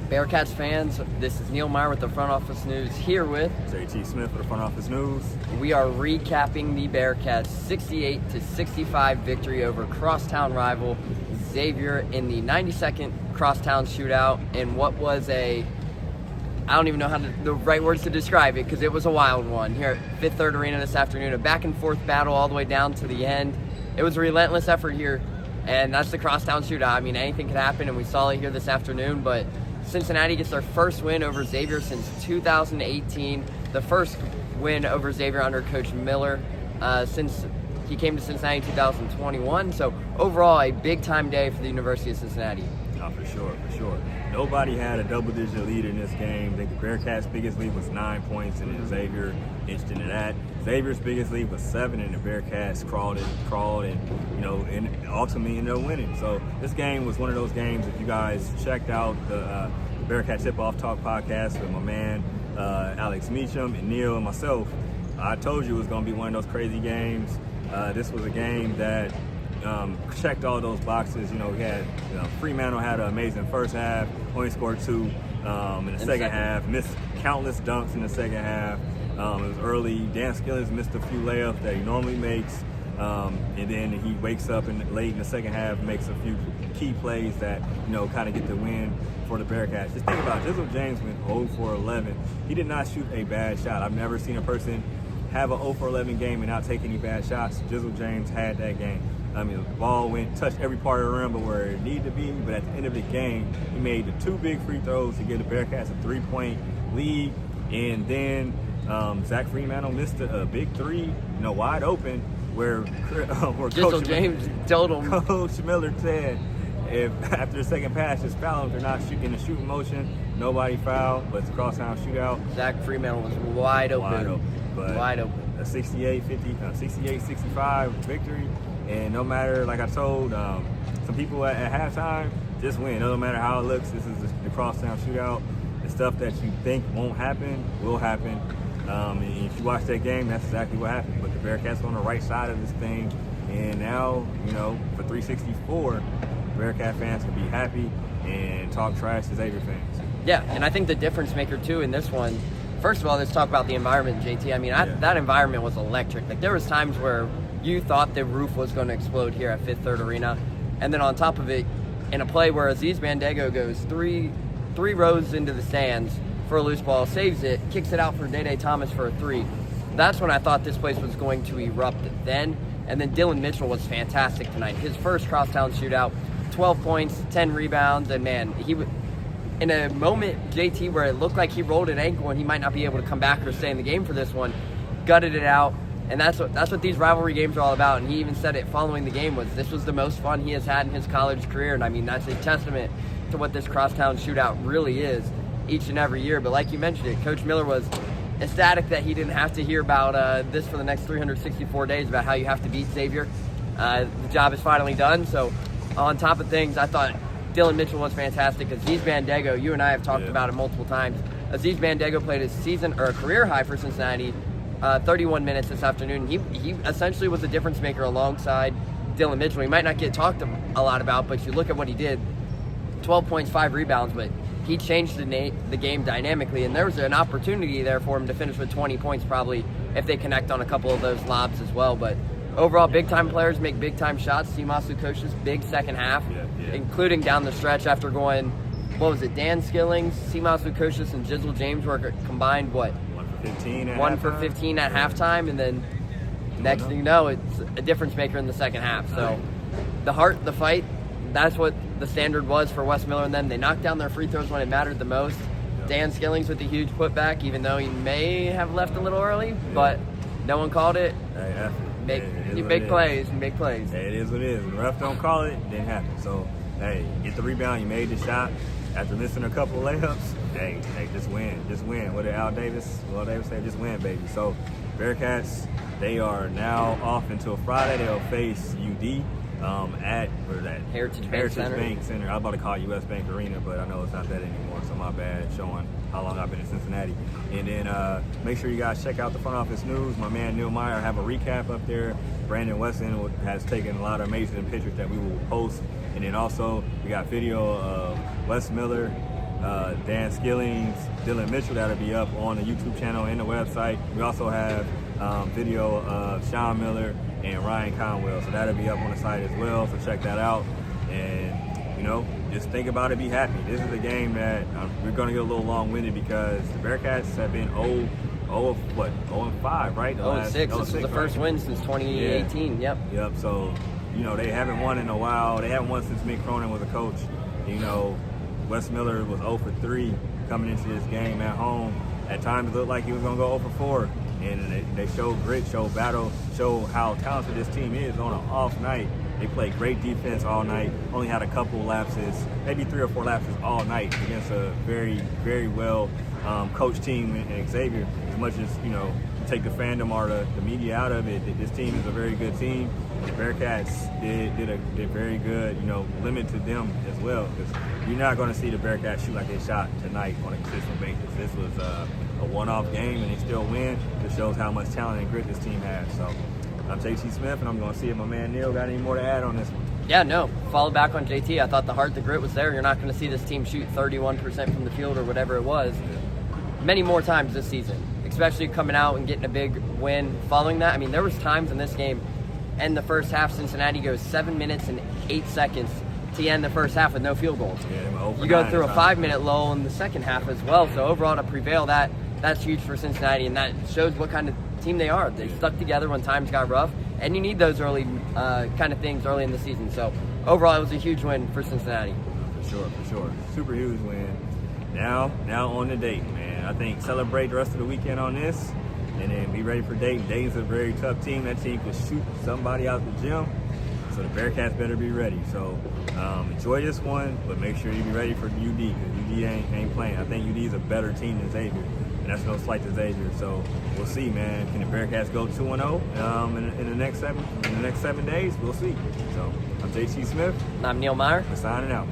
Bearcats fans, this is Neil Meyer with the Front Office News, here with JT Smith for the Front Office News. We are recapping the Bearcats' 68-65 victory over crosstown rival Xavier in the 92nd Crosstown Shootout, and what was I don't even know the right words to describe it, because it was a wild one here at Fifth Third Arena this afternoon. A back and forth battle all the way down to the end. It was a relentless effort here, and that's the Crosstown Shootout. I mean, anything could happen, and we saw it here this afternoon, but Cincinnati gets their first win over Xavier since 2018, the first win over Xavier under Coach Miller since he came to Cincinnati in 2021. So overall, a big-time day for the University of Cincinnati. Oh, for sure. Nobody had a double-digit lead in this game. I think the Bearcats' biggest lead was 9 points, and then Xavier inched into that. Xavier's biggest lead was 7, and the Bearcats crawled, and ultimately ended up winning. So this game was one of those games. If you guys checked out the Bearcats Tip-Off Talk podcast with my man Alex Meacham and Neil and myself, I told you it was going to be one of those crazy games. This was a game that checked all those boxes. We had Fremantle had an amazing first half, only scored 2 in the second half, missed countless dunks in the second half. It was early. Dan Skillings missed a few layups that he normally makes, and then he wakes up late in the second half, makes a few key plays that kind of get the win for the Bearcats. Just think about it. Jizzle James went 0 for 11. He did not shoot a bad shot. I've never seen a person have an 0 for 11 game and not take any bad shots. Jizzle James had that game. I mean, the ball touched every part of the rim but where it needed to be, but at the end of the game, he made the 2 big free throws to give the Bearcats a 3-point lead, and then Zach Fremantle missed a big 3, wide open, where Jizzle James told him. Coach Miller said, if after the second pass, just foul him. If they're not in the shooting motion, nobody fouled, but it's a crosstown shootout. Zach Fremantle was wide open. Wide open. A 68-65 victory. And no matter, like I told some people at halftime, just win. It doesn't matter how it looks. This is the Crosstown Shootout. The stuff that you think won't happen will happen. And if you watch that game, that's exactly what happened. But the Bearcats on the right side of this thing. And now, for 364, Bearcat fans can be happy and talk trash to Xavier fans. Yeah, and I think the difference maker, too, in this one, first of all, let's talk about the environment, JT. I mean, that environment was electric. Like, there was times where you thought the roof was going to explode here at Fifth Third Arena. And then on top of it, in a play where Aziz Bandego goes three rows into the stands for a loose ball, saves it, kicks it out for Day Thomas for a 3. That's when I thought this place was going to erupt then. And then Dylan Mitchell was fantastic tonight. His first crosstown shootout, 12 points, 10 rebounds, and man, he would, in a moment, JT, where it looked like he rolled an ankle and he might not be able to come back or stay in the game for this one, gutted it out. And that's what these rivalry games are all about. And he even said it following the game, this was the most fun he has had in his college career. And I mean, that's a testament to what this crosstown shootout really is each and every year. But like you mentioned it, Coach Miller was ecstatic that he didn't have to hear about this for the next 364 days about how you have to beat Xavier. The job is finally done. So on top of things, I thought Dylan Mitchell was fantastic. Aziz Bandego, you and I have talked about it multiple times. Aziz Bandego played a career high for Cincinnati, 31 minutes this afternoon. He essentially was a difference maker alongside Dylan Mitchell. He might not get talked a lot about, but you look at what he did, 12 points, 5 rebounds, but he changed the game dynamically, and there was an opportunity there for him to finish with 20 points probably if they connect on a couple of those lobs as well. But overall, big-time players make big-time shots. Simasu Kosh's big second half, including down the stretch after going, Dan Skillings, Simasu Koshis, and Jizzle James were combined, 1 for 15 at halftime, and then next thing you know, it's a difference maker in the second half. So the heart, the fight, that's what the standard was for Wes Miller and them. They knocked down their free throws when it mattered the most. Dan Skillings with a huge putback, even though he may have left a little early, but no one called it. You make plays. Hey, it is what it is. When the ref don't call it, it didn't happen. So, hey, get the rebound. You made the shot. After missing a couple of layups, hey, just win. What did Al Davis say? Just win, baby. So, Bearcats, they are now off until Friday. They'll face UD at Heritage Bank Center. I was about to call it US Bank Arena, but I know it's not that anymore, so my bad, showing how long I've been in Cincinnati. And then make sure you guys check out the Front Office News. My man Neil Meyer have a recap up there. Brandon Weston has taken a lot of amazing pictures that we will post. And then also, we got video of Wes Miller Dan Skillings, Dylan Mitchell, that'll be up on the YouTube channel and the website. We also have video of Sean Miller and Ryan Conwell, so that'll be up on the site as well, so check that out. And, you know, just think about it, be happy. This is a game that we're going to get a little long-winded because the Bearcats have been 0-5, right? 0-6. This was the first win since 2018. Yeah. Yep. So, you know, they haven't won in a while. They haven't won since Mick Cronin was a coach. You know, Wes Miller was 0-3 coming into this game at home. At times it looked like he was going to go 0-4. And they showed grit, showed battle, showed how talented this team is on an off night. They played great defense all night, only had a couple lapses, maybe 3 or 4 lapses all night against a very, very well coached team in Xavier. As much as, you know, take the fandom or the media out of it, this team is a very good team. The Bearcats did very good, you know, limited them as well, because you're not going to see the Bearcats shoot like they shot tonight on a consistent basis. This was a one-off game, and they still win. This shows how much talent and grit this team has. So I'm JT Smith, and I'm going to see if my man Neil got any more to add on this one. Yeah, no. Follow back on JT. I thought the heart, the grit was there. You're not going to see this team shoot 31% from the field or whatever it was many more times this season, especially coming out and getting a big win following that. I mean, there was times in this game, and the first half, Cincinnati goes 7 minutes and 8 seconds to end the first half with no field goals. Yeah, you go through a 5-minute lull in the second half as well. So overall, to prevail, that's huge for Cincinnati, and that shows what kind of team they are. They stuck together when times got rough, and you need those early kind of things early in the season. So overall, it was a huge win for Cincinnati. For sure. Super huge win. Now on the date, man. I think celebrate the rest of the weekend on this, and then be ready for Dayton. Dayton's a very tough team. That team could shoot somebody out the gym, so the Bearcats better be ready. So enjoy this one, but make sure you be ready for UD, because UD ain't playing. I think UD is a better team than Xavier, and that's no slight to Xavier. So we'll see, man. Can the Bearcats go 2-0 in the next 7 days? We'll see. So I'm JT Smith. And I'm Neil Meyer. We're signing out.